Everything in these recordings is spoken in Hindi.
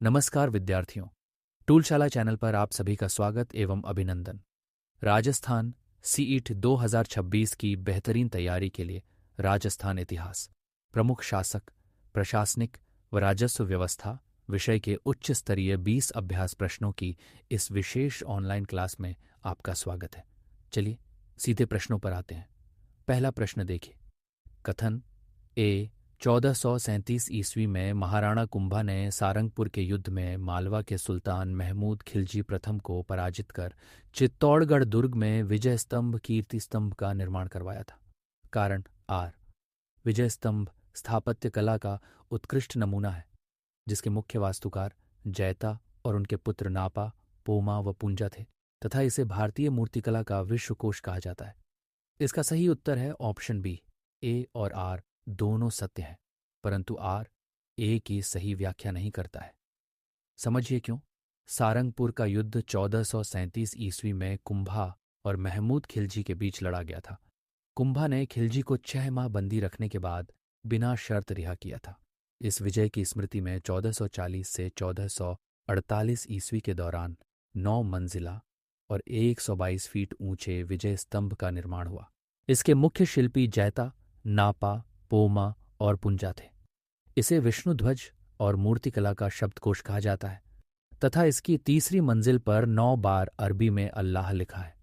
नमस्कार विद्यार्थियों, टूलशाला चैनल पर आप सभी का स्वागत एवं अभिनंदन। राजस्थान सीईट 2026 की बेहतरीन तैयारी के लिए राजस्थान इतिहास, प्रमुख शासक, प्रशासनिक व राजस्व व्यवस्था विषय के उच्च स्तरीय 20 अभ्यास प्रश्नों की इस विशेष ऑनलाइन क्लास में आपका स्वागत है। चलिए सीधे प्रश्नों पर आते हैं। पहला प्रश्न देखिए। कथन ए 1437 ईस्वी में महाराणा कुंभा ने सारंगपुर के युद्ध में मालवा के सुल्तान महमूद खिलजी प्रथम को पराजित कर चित्तौड़गढ़ दुर्ग में विजय स्तंभ कीर्ति स्तंभ का निर्माण करवाया था। कारण आर। विजय स्तंभ स्थापत्य कला का उत्कृष्ट नमूना है जिसके मुख्य वास्तुकार जैता और उनके पुत्र नापा, पोमा व पुंजा थे तथा इसे भारतीय मूर्तिकला का विश्वकोश कहा जाता है। इसका सही उत्तर है ऑप्शन बी। ए और आर दोनों सत्य हैं, परंतु आर ए की सही व्याख्या नहीं करता है। समझिए क्यों। सारंगपुर का युद्ध 1437 ईस्वी में कुंभा और महमूद खिलजी के बीच लड़ा गया था। कुंभा ने खिलजी को 6 माह बंदी रखने के बाद बिना शर्त रिहा किया था। इस विजय की स्मृति में 1440 से 1448 ईस्वी के दौरान 9 मंजिला और 122 फीट ऊंचे विजय स्तंभ का निर्माण हुआ। इसके मुख्य शिल्पी जैता, नापा, पोमा और पुंजा थे। इसे विष्णुध्वज और मूर्तिकला का शब्दकोश कहा जाता है तथा इसकी तीसरी मंजिल पर 9 बार अरबी में अल्लाह लिखा है।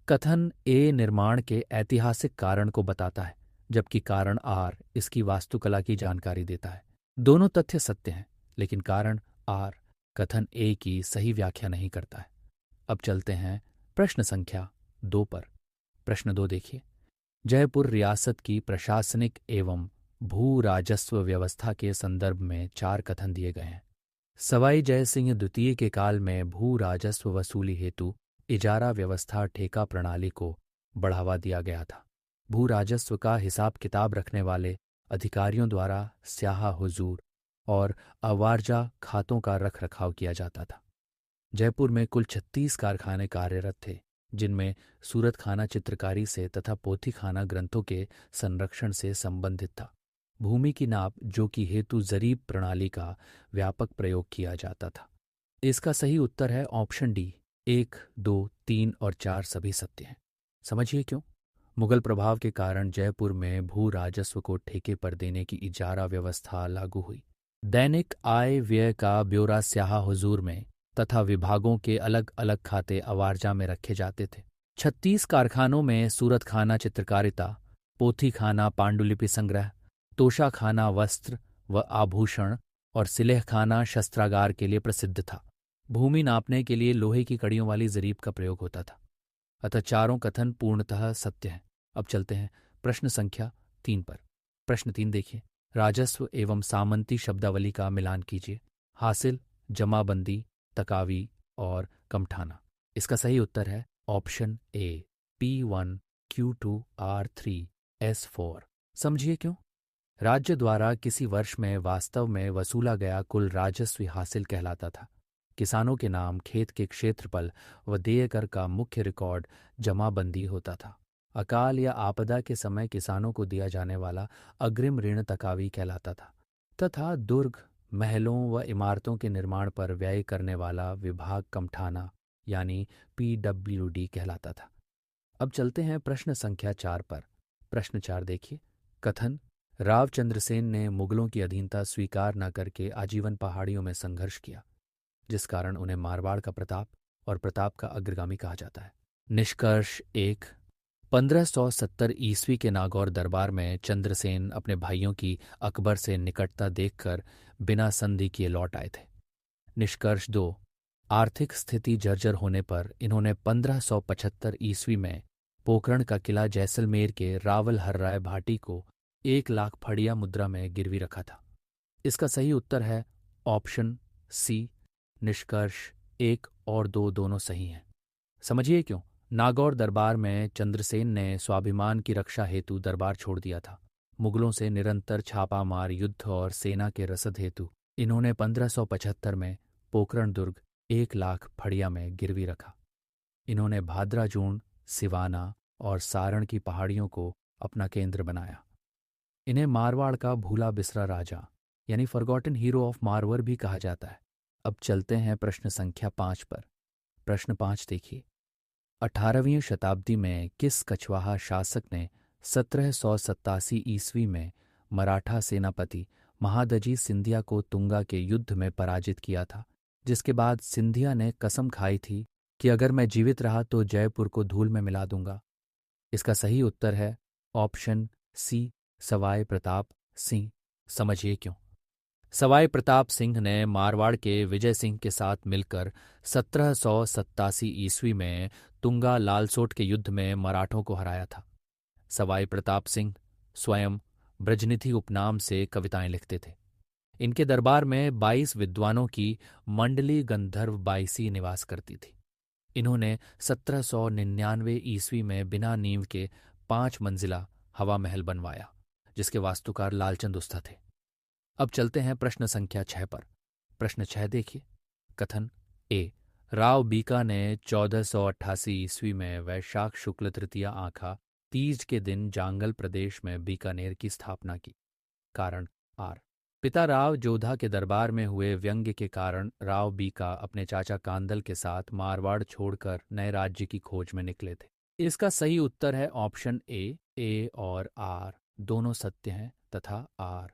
कथन ए निर्माण के ऐतिहासिक कारण को बताता है जबकि कारण आर इसकी वास्तुकला की जानकारी देता है। दोनों तथ्य सत्य हैं, लेकिन कारण आर कथन ए की सही व्याख्या नहीं करता है। अब चलते हैं प्रश्न संख्या 2 पर। प्रश्न 2 देखिए। जयपुर रियासत की प्रशासनिक एवं भू राजस्व व्यवस्था के संदर्भ में 4 कथन दिए गए हैं। सवाई जय सिंह द्वितीय के काल में भू राजस्व वसूली हेतु इजारा व्यवस्था ठेका प्रणाली को बढ़ावा दिया गया था। भू राजस्व का हिसाब किताब रखने वाले अधिकारियों द्वारा स्याहा हुजूर और अवारजा खातों का रख रखाव किया जाता था। जयपुर में कुल 36 कारखाने कार्यरत थे जिनमें सूरत खाना चित्रकारी से तथा पोथी खाना ग्रंथों के संरक्षण से संबंधित था। भूमि की नाप जो कि हेतु जरीब प्रणाली का व्यापक प्रयोग किया जाता था। इसका सही उत्तर है ऑप्शन डी। 1, 2, 3 और 4 सभी सत्य हैं। समझिए क्यों। मुगल प्रभाव के कारण जयपुर में भू राजस्व को ठेके पर देने की इजारा व्यवस्था लागू हुई। दैनिक आय व्यय का ब्यौरा स्याहा हुजूर में तथा विभागों के अलग अलग खाते अवारजा में रखे जाते थे। 36 कारखानों में सूरत खाना चित्रकारिता, पोथी खाना पांडुलिपि संग्रह, तोशा खाना वस्त्र व आभूषण और सिलेह खाना शस्त्रागार के लिए प्रसिद्ध था। भूमि नापने के लिए लोहे की कड़ियों वाली जरीब का प्रयोग होता था। अतः चारों कथन पूर्णतः सत्य हैं। अब चलते हैं प्रश्न संख्या 3 पर। प्रश्न 3 देखिए। राजस्व एवं सामंती शब्दावली का मिलान कीजिए। हासिल, जमाबंदी, तकावी और कमठाना। इसका सही उत्तर है option A. P1, Q2, R3, S4। समझिए क्यों। राज्य द्वारा किसी वर्ष में वास्तव में वसूला गया कुल राजस्व हासिल कहलाता था। किसानों के नाम, खेत के क्षेत्रफल व देय कर का मुख्य रिकॉर्ड जमाबंदी होता था। अकाल या आपदा के समय किसानों को दिया जाने वाला अग्रिम ऋण तकावी कहलाता था तथा दुर्ग, महलों व इमारतों के निर्माण पर व्यय करने वाला विभाग कमठाना यानी PWD कहलाता था। अब चलते हैं प्रश्न संख्या 4 पर। प्रश्न 4 देखिए। कथन रावचंद्र सेन ने मुगलों की अधीनता स्वीकार न करके आजीवन पहाड़ियों में संघर्ष किया, जिस कारण उन्हें मारवाड़ का प्रताप और प्रताप का अग्रगामी कहा जाता है। निष्कर्ष 1। 1570 ईस्वी के नागौर दरबार में चंद्रसेन अपने भाइयों की अकबर से निकटता देखकर बिना संधि किए लौट आए थे। निष्कर्ष 2। आर्थिक स्थिति जर्जर होने पर इन्होंने 1575 ईस्वी में पोकरण का किला जैसलमेर के रावल हर्राय भाटी को 1 लाख फड़िया मुद्रा में गिरवी रखा था। इसका सही उत्तर है ऑप्शन सी। निष्कर्ष 1 और 2 दोनों सही हैं। समझिए क्यों। नागौर दरबार में चंद्रसेन ने स्वाभिमान की रक्षा हेतु दरबार छोड़ दिया था। मुगलों से निरंतर छापामार युद्ध और सेना के रसद हेतु इन्होंने 1575 में पोकरण दुर्ग 1 लाख फड़िया में गिरवी रखा। इन्होंने भाद्राजून, सिवाना और सारण की पहाड़ियों को अपना केंद्र बनाया। इन्हें मारवाड़ का भूला बिसरा राजा यानी फॉरगॉटन हीरो ऑफ मारवर भी कहा जाता है। अब चलते हैं प्रश्न संख्या 5 पर। प्रश्न 5 देखिए। 18वीं शताब्दी में किस कछवाहा शासक ने 1787 ईस्वी में मराठा सेनापति महादजी सिंधिया को तुंगा के युद्ध में पराजित किया था, जिसके बाद सिंधिया ने कसम खाई थी कि अगर मैं जीवित रहा तो जयपुर को धूल में मिला दूंगा? इसका सही उत्तर है ऑप्शन सी, सवाई प्रताप सिंह। समझिए क्यों। सवाई प्रताप सिंह ने मारवाड़ के विजय सिंह के साथ मिलकर 1787 ईस्वी में तुंगा लालसोट के युद्ध में मराठों को हराया था। सवाई प्रताप सिंह स्वयं ब्रजनिधि उपनाम से कविताएं लिखते थे। इनके दरबार में 22 विद्वानों की मंडली गंधर्व बाईसी निवास करती थी। इन्होंने 1799 ईस्वी में बिना नींव के 5 मंजिला हवा महल बनवाया, जिसके वास्तुकार लालचंद उस्ता थे। अब चलते हैं प्रश्न संख्या 6 पर। प्रश्न 6 देखिए। कथन ए, राव बीका ने 1488 ईस्वी में वैशाख शुक्ल तृतीया आखा तीज के दिन जांगल प्रदेश में बीकानेर की स्थापना की। कारण आर, पिता राव जोधा के दरबार में हुए व्यंग्य के कारण राव बीका अपने चाचा कांदल के साथ मारवाड़ छोड़कर नए राज्य की खोज में निकले थे। इसका सही उत्तर है ऑप्शन ए और आर दोनों सत्य हैं तथा आर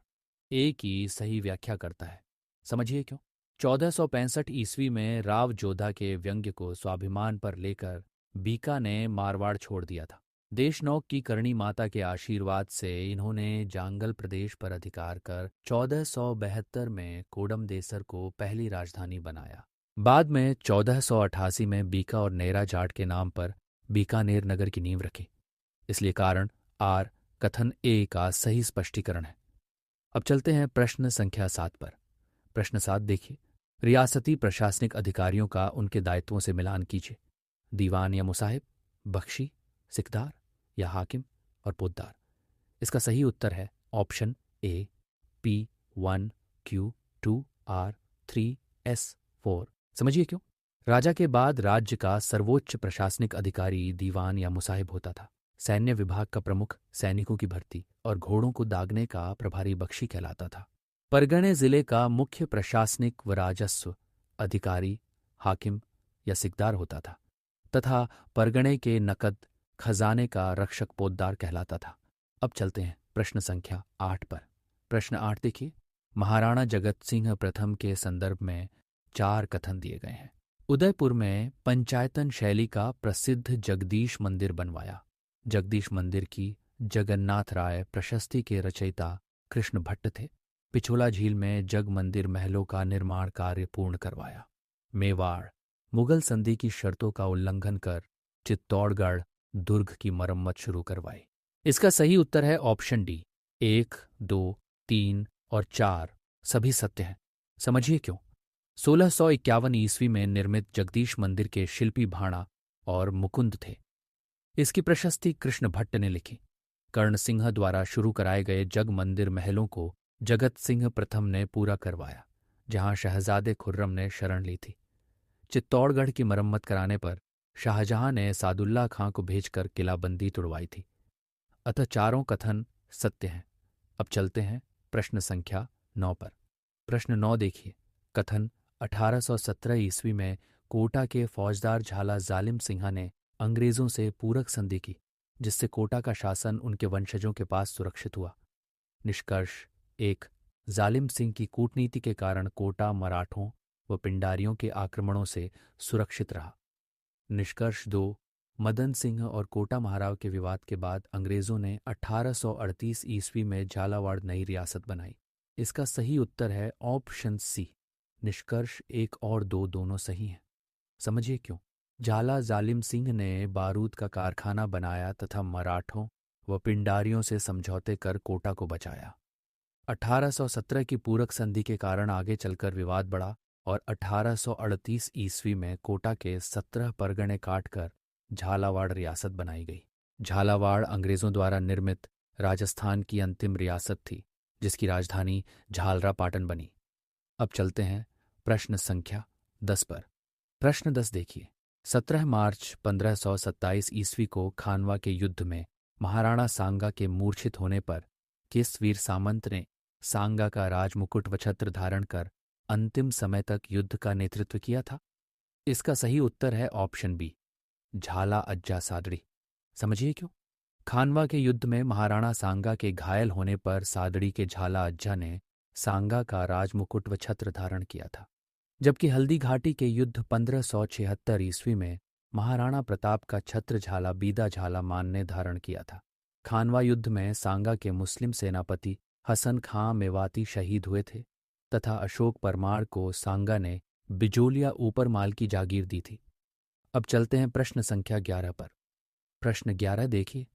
ए की सही व्याख्या करता है। समझिए क्यों। 1465 ईस्वी में राव जोधा के व्यंग्य को स्वाभिमान पर लेकर बीका ने मारवाड़ छोड़ दिया था। देशनौक की करणी माता के आशीर्वाद से इन्होंने जांगल प्रदेश पर अधिकार कर 1472 में कोडमदेसर को पहली राजधानी बनाया। बाद में 1488 में बीका और नेरा जाट के नाम पर बीकानेर नगर की नींव रखी। इसलिए कारण आर कथन ए का सही स्पष्टीकरण है। अब चलते हैं प्रश्न संख्या 7 पर। प्रश्न 7 देखिए। रियासती प्रशासनिक अधिकारियों का उनके दायित्वों से मिलान कीजिए। दीवान या मुसाहिब, बख्शी, सिकदार या हाकिम और पोद्दार। इसका सही उत्तर है option A, P1 Q2 R3 S4। समझिए क्यों। राजा के बाद राज्य का सर्वोच्च प्रशासनिक अधिकारी दीवान या मुसाहिब होता था। सैन्य विभाग का प्रमुख सैनिकों की भर्ती और घोड़ों को दागने का प्रभारी बख्शी कहलाता था। परगणे जिले का मुख्य प्रशासनिक व राजस्व अधिकारी हाकिम या सिकदार होता था तथा परगणे के नकद खजाने का रक्षक पोद्दार कहलाता था। अब चलते हैं प्रश्न संख्या 8 पर। प्रश्न 8 देखिए। महाराणा जगत सिंह प्रथम के संदर्भ में 4 कथन दिए गए हैं। उदयपुर में पंचायतन शैली का प्रसिद्ध जगदीश मंदिर बनवाया। जगदीश मंदिर की जगन्नाथ राय प्रशस्ति के रचयिता कृष्ण भट्ट थे। पिछोला झील में जग मंदिर महलों का निर्माण कार्य पूर्ण करवाया। मेवाड़ मुगल संधि की शर्तों का उल्लंघन कर चित्तौड़गढ़ दुर्ग की मरम्मत शुरू करवाई। इसका सही उत्तर है ऑप्शन डी। 1, 2, 3 और 4 सभी सत्य हैं। समझिए क्यों। 1651 ईस्वी में निर्मित जगदीश मंदिर के शिल्पी भाणा और मुकुंद थे। इसकी प्रशस्ति कृष्ण भट्ट ने लिखी। कर्ण सिंह द्वारा शुरू कराए गए जग मंदिर महलों को जगत सिंह प्रथम ने पूरा करवाया, जहां शहजादे खुर्रम ने शरण ली थी। चित्तौड़गढ़ की मरम्मत कराने पर शाहजहां ने सादुल्ला खां को भेजकर किलाबंदी तुड़वाई थी। अतः चारों कथन सत्य हैं। अब चलते हैं प्रश्न संख्या 9 पर। प्रश्न 9 देखिए। कथन 1817 ईस्वी में कोटा के फौजदार झाला जालिम सिंहा ने अंग्रेजों से पूरक संधि की, जिससे कोटा का शासन उनके वंशजों के पास सुरक्षित हुआ। निष्कर्ष 1, जालिम सिंह की कूटनीति के कारण कोटा मराठों व पिंडारियों के आक्रमणों से सुरक्षित रहा। निष्कर्ष 2, मदन सिंह और कोटा महाराव के विवाद के बाद अंग्रेजों ने 1838 ईस्वी में झालावाड़ नई रियासत बनाई। इसका सही उत्तर है ऑप्शन सी। निष्कर्ष 1 और 2 दोनों सही हैं। समझिए क्यों। झाला जालिम सिंह ने बारूद का कारखाना बनाया तथा मराठों व पिंडारियों से समझौते कर कोटा को बचाया। 1817 की पूरक संधि के कारण आगे चलकर विवाद बढ़ा और 1838 ईस्वी में कोटा के 17 परगणे काटकर झालावाड़ रियासत बनाई गई। झालावाड़ अंग्रेजों द्वारा निर्मित राजस्थान की अंतिम रियासत थी, जिसकी राजधानी झालरापाटन बनी। अब चलते हैं प्रश्न संख्या 10 पर। प्रश्न 10 देखिए। 17 मार्च 1527 ईस्वी को खानवा के युद्ध में महाराणा सांगा के मूर्छित होने पर किस वीर सामंत ने सांगा का राजमुकुट व छत्र धारण कर अंतिम समय तक युद्ध का नेतृत्व किया था? इसका सही उत्तर है ऑप्शन बी, झाला अज्जा सादड़ी। समझिए क्यों। खानवा के युद्ध में महाराणा सांगा के घायल होने पर सादड़ी के झाला अज्जा ने सांगा का राजमुकुट व छत्र धारण किया था, जबकि हल्दी घाटी के युद्ध 1576 ईस्वी में महाराणा प्रताप का छत्र झाला बीदा झाला मान ने धारण किया था। खानवा युद्ध में सांगा के मुस्लिम सेनापति हसन खां मेवाती शहीद हुए थे तथा अशोक परमार को सांगा ने बिजोलिया ऊपर माल की जागीर दी थी। अब चलते हैं प्रश्न संख्या 11 पर। प्रश्न 11 देखिए।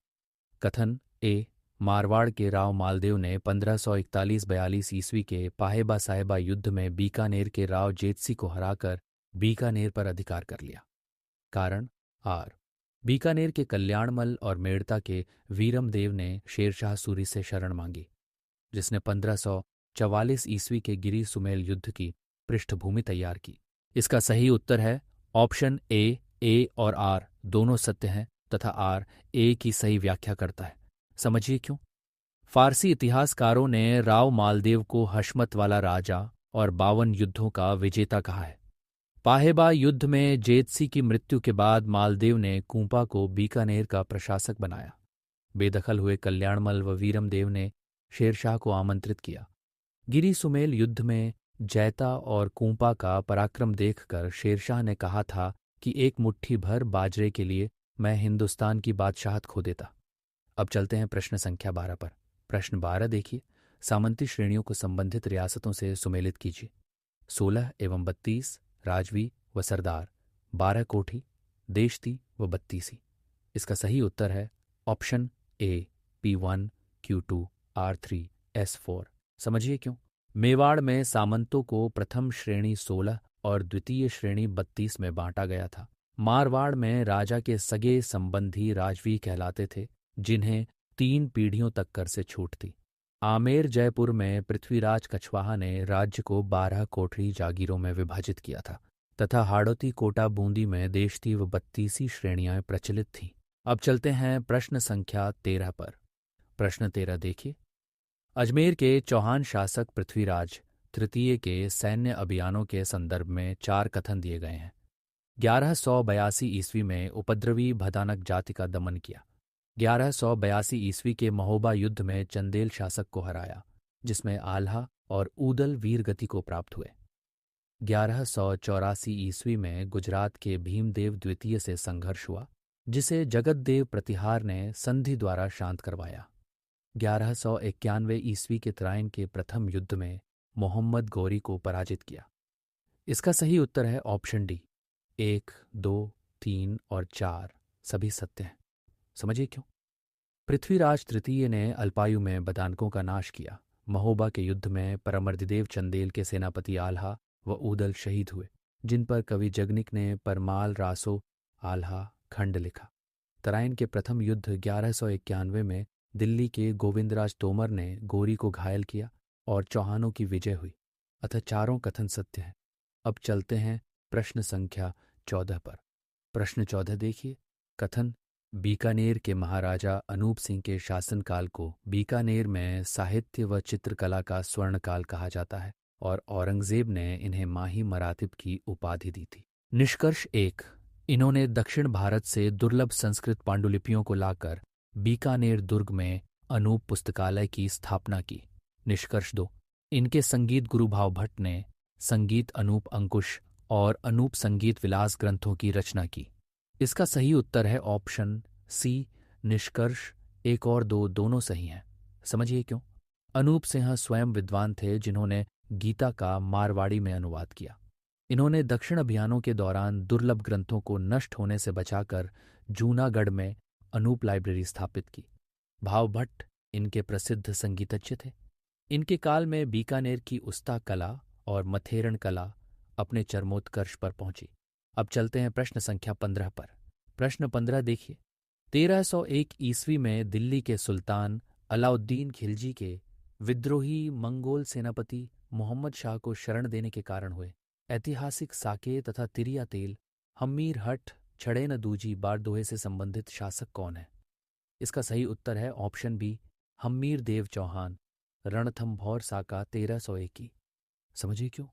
कथन ए, मारवाड़ के राव मालदेव ने 1541-42 ईस्वी के पाहेबा साहेबा युद्ध में बीकानेर के राव जेतसी को हराकर बीकानेर पर अधिकार कर लिया। कारण आर, बीकानेर के कल्याणमल और मेड़ता के वीरमदेव ने शेरशाह सूरी से शरण मांगी, जिसने 1544 ईस्वी के गिरी सुमेल युद्ध की पृष्ठभूमि तैयार की। इसका सही उत्तर है ऑप्शन ए और आर दोनों सत्य हैं तथा आर ए की सही व्याख्या करता है। समझिए क्यों। फारसी इतिहासकारों ने राव मालदेव को हशमत वाला राजा और 52 युद्धों का विजेता कहा है। पाहेबा युद्ध में जेतसी की मृत्यु के बाद मालदेव ने कूंपा को बीकानेर का प्रशासक बनाया। बेदखल हुए कल्याणमल व वीरमदेव ने शेरशाह को आमंत्रित किया। गिरी सुमेल युद्ध में जैता और कूंपा का पराक्रम देखकर शेरशाह ने कहा था कि एक मुट्ठी भर बाजरे के लिए मैं हिंदुस्तान की बादशाहत खो देता। अब चलते हैं प्रश्न संख्या 12 पर। प्रश्न 12 देखिए। सामंती श्रेणियों को संबंधित रियासतों से सुमेलित कीजिए। 16 एवं 32 राजवी व सरदार, 12 कोठी, देशती व बत्तीसी। इसका सही उत्तर है option A, P1, Q2, R3, S4। समझिए क्यों। मेवाड़ में सामंतों को प्रथम श्रेणी 16 और द्वितीय श्रेणी 32 में बांटा गया था। मारवाड़ में राजा के सगे संबंधी राजवी कहलाते थे, जिन्हें 3 पीढ़ियों तक कर से छूट थी। आमेर जयपुर में पृथ्वीराज कछवाहा ने राज्य को 12 कोठरी जागीरों में विभाजित किया था तथा हाड़ौती कोटा बूंदी में देशती व बत्तीसी श्रेणियां प्रचलित थीं। अब चलते हैं प्रश्न संख्या 13 पर। प्रश्न 13 देखिए। अजमेर के चौहान शासक पृथ्वीराज तृतीय के सैन्य अभियानों के संदर्भ में 4 कथन दिए गए हैं। 1182 ईस्वी में उपद्रवी भदानक जाति का दमन किया। 1182 ईस्वी के महोबा युद्ध में चंदेल शासक को हराया, जिसमें आल्हा और ऊदल वीरगति को प्राप्त हुए। 1184 ईस्वी में गुजरात के भीमदेव द्वितीय से संघर्ष हुआ, जिसे जगतदेव प्रतिहार ने संधि द्वारा शांत करवाया। 1191 ईस्वी के तराइन के प्रथम युद्ध में मोहम्मद गौरी को पराजित किया। इसका सही उत्तर है ऑप्शन डी, 1, 2, 3 और 4 सभी सत्य हैं। समझिए क्यों। पृथ्वीराज तृतीय ने अल्पायु में बदानकों का नाश किया। महोबा के युद्ध में परमर्दिदेव चंदेल के सेनापति आल्हा व ऊदल शहीद हुए, जिन पर कवि जगनिक ने परमाल रासो आल्हा खंड लिखा। तराइन के प्रथम युद्ध 1191 में दिल्ली के गोविंदराज तोमर ने गोरी को घायल किया और चौहानों की विजय हुई। अतः चारों कथन सत्य हैं। अब चलते हैं प्रश्न संख्या 14 पर। प्रश्न 14 देखिए। कथन बीकानेर के महाराजा अनूप सिंह के शासनकाल को बीकानेर में साहित्य व चित्रकला का स्वर्णकाल कहा जाता है और औरंगजेब ने इन्हें माही मरातिब की उपाधि दी थी। निष्कर्ष 1, इन्होंने दक्षिण भारत से दुर्लभ संस्कृत पांडुलिपियों को लाकर बीकानेर दुर्ग में अनूप पुस्तकालय की स्थापना की। निष्कर्ष 2, इनके संगीत गुरु भाव भट्ट ने संगीत अनूप अंकुश और अनूप संगीत विलास ग्रंथों की रचना की। इसका सही उत्तर है ऑप्शन सी, निष्कर्ष 1 और 2 दोनों सही हैं। समझिए क्यों। अनूप सिंह स्वयं विद्वान थे, जिन्होंने गीता का मारवाड़ी में अनुवाद किया। इन्होंने दक्षिण अभियानों के दौरान दुर्लभ ग्रंथों को नष्ट होने से बचाकर जूनागढ़ में अनूप लाइब्रेरी स्थापित की। भाव भट्ट इनके प्रसिद्ध संगीतज्ञ थे। इनके काल में बीकानेर की उस्ता कला और मथेरण कला अपने चरमोत्कर्ष पर पहुंची। अब चलते हैं प्रश्न संख्या 15 पर। प्रश्न 15 देखिए। 1301 ईस्वी में दिल्ली के सुल्तान अलाउद्दीन खिलजी के विद्रोही मंगोल सेनापति मोहम्मद शाह को शरण देने के कारण हुए ऐतिहासिक साके तथा तिरिया तेल हम्मीर हठ छड़ेन दूजी बारदोहे से संबंधित शासक कौन है? इसका सही उत्तर है ऑप्शन बी, हम्मीर देव चौहान, रणथंभौर साका 1301। समझिए क्यों।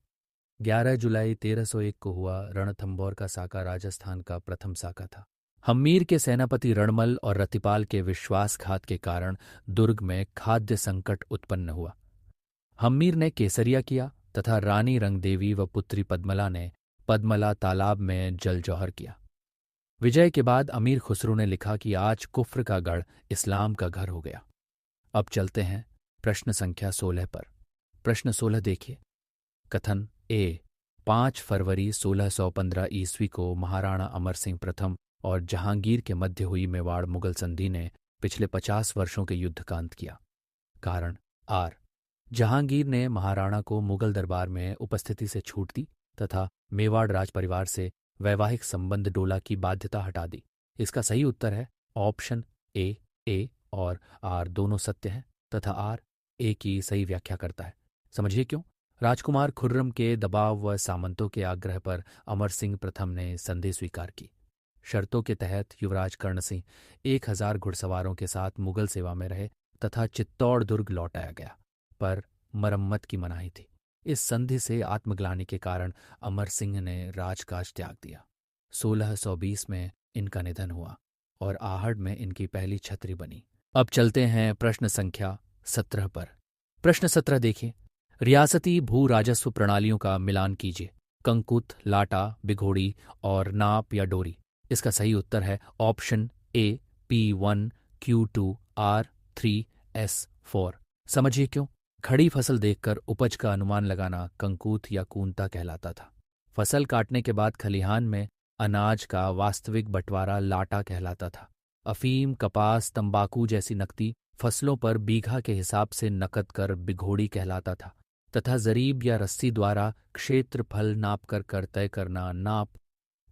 11 जुलाई 1301 को हुआ रणथंभौर का साका राजस्थान का प्रथम साका था। हम्मीर के सेनापति रणमल और रतिपाल के विश्वासघात के कारण दुर्ग में खाद्य संकट उत्पन्न हुआ। हम्मीर ने केसरिया किया तथा रानी रंगदेवी व पुत्री पद्मला ने पद्मला तालाब में जल जौहर किया। विजय के बाद अमीर खुसरो ने लिखा कि आज कुफ्र का गढ़ इस्लाम का घर हो गया। अब चलते हैं प्रश्न संख्या 16 पर। प्रश्न 16 देखिए। कथन ए 5 फरवरी 1615 ईस्वी को महाराणा अमर सिंह प्रथम और जहांगीर के मध्य हुई मेवाड़ मुगल संधि ने पिछले 50 वर्षों के युद्ध का अंत किया। कारण आर जहांगीर ने महाराणा को मुगल दरबार में उपस्थिति से छूट दी तथा मेवाड़ राज परिवार से वैवाहिक संबंध डोला की बाध्यता हटा दी। इसका सही उत्तर है ऑप्शन ए और आर दोनों सत्य हैं तथा आर ए की सही व्याख्या करता है। समझिए क्यों। राजकुमार खुर्रम के दबाव व सामंतों के आग्रह पर अमर सिंह प्रथम ने संधि स्वीकार की। शर्तों के तहत युवराज कर्ण सिंह 1000 घुड़सवारों के साथ मुगल सेवा में रहे तथा चित्तौड़ दुर्ग लौटाया गया, पर मरम्मत की मनाही थी। इस संधि से आत्मग्लानि के कारण अमर सिंह ने राजकाज त्याग दिया। 1620 में इनका निधन हुआ और आहड़ में इनकी पहली छतरी बनी। अब चलते हैं प्रश्न संख्या 17 पर। प्रश्न 17 देखिए। रियासती भू राजस्व प्रणालियों का मिलान कीजिए। कंकुत, लाटा, बिघोड़ी और नाप या डोरी। इसका सही उत्तर है option A P1 Q2 R3 S4। समझिए क्यों। खड़ी फसल देखकर उपज का अनुमान लगाना कंकूत या कूंता कहलाता था। फसल काटने के बाद खलिहान में अनाज का वास्तविक बंटवारा लाटा कहलाता था। अफीम, कपास, तंबाकू जैसी नकदी फसलों पर बीघा के हिसाब से नकद कर बिघोड़ी कहलाता था तथा जरीब या रस्सी द्वारा क्षेत्रफल नाप कर तय करना नाप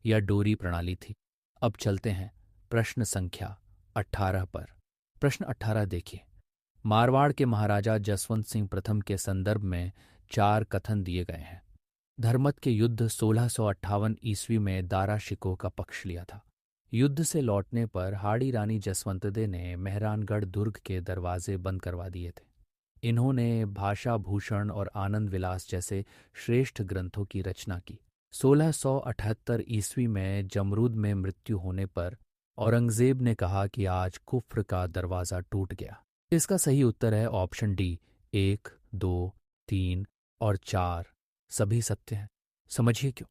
या डोरी प्रणाली थी। अब चलते हैं प्रश्न संख्या 18 पर। प्रश्न 18 देखिए। मारवाड़ के महाराजा जसवंत सिंह प्रथम के संदर्भ में 4 कथन दिए गए हैं। धर्मत के युद्ध 1658 ईस्वी में दारा शिकोह का पक्ष लिया था। युद्ध से लौटने पर हाड़ी रानी जसवंतदे ने मेहरानगढ़ दुर्ग के दरवाजे बंद करवा दिए थे। इन्होंने भाषा भूषण और आनंद विलास जैसे श्रेष्ठ ग्रंथों की रचना की। 1678 ईस्वी में जमरूद में मृत्यु होने पर औरंगजेब ने कहा कि आज कुफ्र का दरवाज़ा टूट गया। इसका सही उत्तर है ऑप्शन डी 1, 2, 3 और 4 सभी सत्य हैं। समझिए क्यों।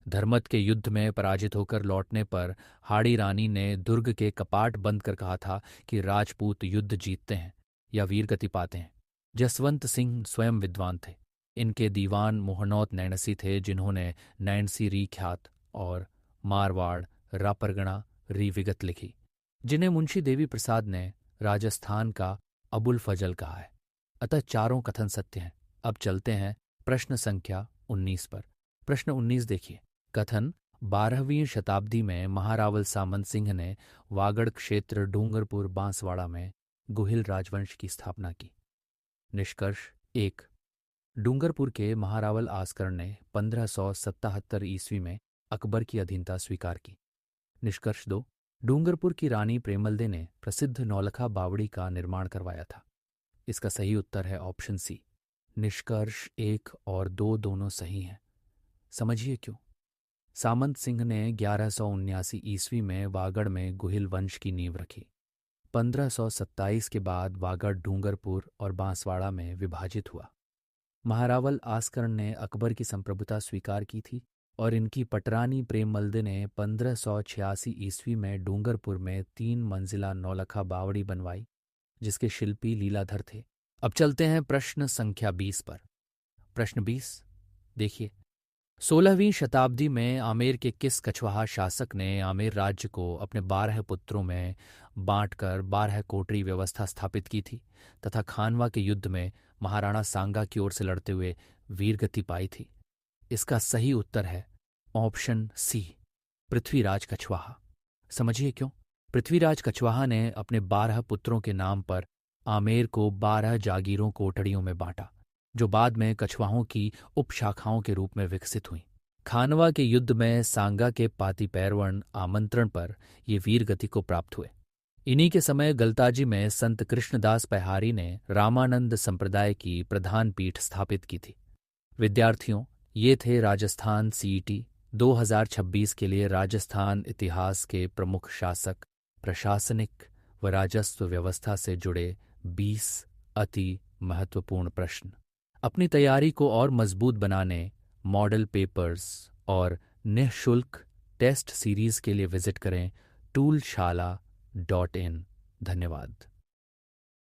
धर्मत के युद्ध में पराजित होकर लौटने पर हाड़ी रानी ने दुर्ग के कपाट बंद कर कहा था कि राजपूत युद्ध जीतते हैं या वीरगति पाते हैं। जसवंत सिंह स्वयं विद्वान थे। इनके दीवान मोहनौत नैणसी थे, जिन्होंने नैणसी री ख्यात और मारवाड़ रापरगणा री विगत लिखी, जिन्हें मुंशी देवी प्रसाद ने राजस्थान का अबुल फजल कहा है। अतः चारों कथन सत्य हैं। अब चलते हैं प्रश्न संख्या 19 पर। प्रश्न 19 देखिए। कथन 12वीं शताब्दी में महारावल सामंत सिंह ने वागड़ क्षेत्र डूंगरपुर बांसवाड़ा में गुहिल राजवंश की स्थापना की। निष्कर्ष 1। डूंगरपुर के महारावल आस्कर ने 1577 ईस्वी में अकबर की अधीनता स्वीकार की। निष्कर्ष 2। डूंगरपुर की रानी प्रेमलदे ने प्रसिद्ध नौलखा बावड़ी का निर्माण करवाया था। इसका सही उत्तर है ऑप्शन सी। निष्कर्ष 1 और 2 दोनों सही हैं। समझिए क्यों। सामंत सिंह ने 1179 ईस्वी में वागड़ में गुहिल वंश की नींव रखी। 1527 के बाद वागड़ डूंगरपुर और बांसवाड़ा में विभाजित हुआ। महारावल आस्कर ने अकबर की संप्रभुता स्वीकार की थी और इनकी पटरानी प्रेमलदे ने 1586 ईस्वी में डूंगरपुर में 3 मंजिला नौलखा बावड़ी बनवाई, जिसके शिल्पी लीलाधर थे। अब चलते हैं प्रश्न संख्या 20 पर। प्रश्न 20 देखिए। 16वीं शताब्दी में आमेर के किस कछवाहा शासक ने आमेर राज्य को अपने 12 पुत्रों में बांटकर 12 कोटरी व्यवस्था स्थापित की थी तथा खानवा के युद्ध में महाराणा सांगा की ओर से लड़ते हुए वीरगति पाई थी? इसका सही उत्तर है ऑप्शन सी, पृथ्वीराज कछवाहा। समझिए क्यों। पृथ्वीराज कछवाहा ने अपने 12 पुत्रों के नाम पर आमेर को 12 जागीरों कोटड़ियों में बांटा, जो बाद में कछवाहों की उपशाखाओं के रूप में विकसित हुईं। खानवा के युद्ध में सांगा के पाती पैरवण आमंत्रण पर ये वीरगति को प्राप्त हुए। इन्हीं के समय गलताजी में संत कृष्णदास पैहारी ने रामानंद संप्रदाय की प्रधान पीठ स्थापित की थी। विद्यार्थियों, ये थे राजस्थान सीईटी 2026 के लिए राजस्थान इतिहास के प्रमुख शासक, प्रशासनिक व राजस्व व्यवस्था से जुड़े 20 अति महत्वपूर्ण प्रश्न। अपनी तैयारी को और मजबूत बनाने मॉडल पेपर्स और निःशुल्क टेस्ट सीरीज के लिए विजिट करें toolshala.in। धन्यवाद।